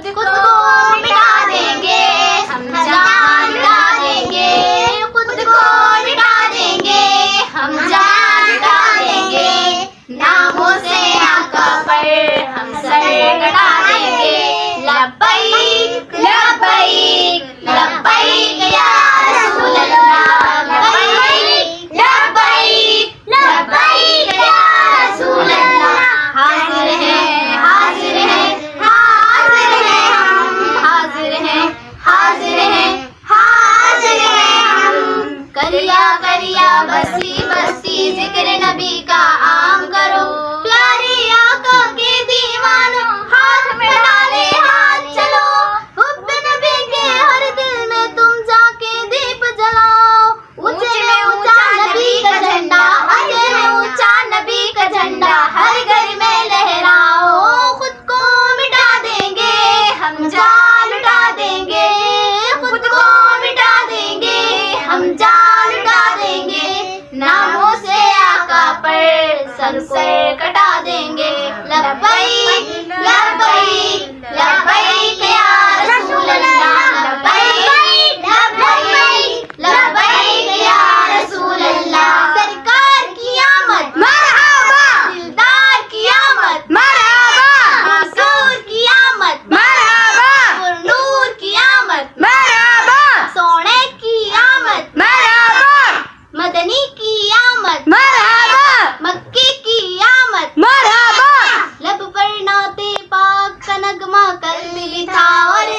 खुद को मिटा देंगे, हम जान लुटा देंगे, खुद को मिटा देंगे, हम जान लुटा देंगे, नामों से आका पर हम सर कटा देंगे। लब्बैक लब्बैक लब्बैक या रसूल अल्लाह, लब्बैक लब्बैक लब्बैक या रसूल अल्लाह। हाजिर हैं हाजिर हैं हाजिर हैं हम, हाजिर हैं हाजिर हैं हाजिर हैं हम। करिया करिया बस्ती बस्ती जिक्र नबी का आम करो, प्यारे आका के दीवानों हाथ में डाले हाथ चलो। हुब्बे नबी के हर दिल में तुम जाके दीप जलाओ, ऊंचे में ऊंचा नबी का झंडा, ऊंचे में ऊंचा नबी का झंडा हर घर में लहराओ। खुद को मिटा देंगे, हम जान लुटा देंगे, खुद को मिटा देंगे, हम जान लुटा देंगे, नामों से आका पर सर कटा देंगे। लब्बैक लब्बैक लब्बैक या रसूल अल्लाह, लब्बैक लब्बैक लब्बैक या रसूल अल्लाह। सरकार की आमद मरहबा, दिलदार की आमद मरहबा, मंसूर की आमद मरहबा, नूर की आमद मरहबा, सोने की आमद मरहबा, मदनी की आमद मरहबा, मक्के की आमद मरहबा। लब पर नाते पाक का नगमा कल भी था और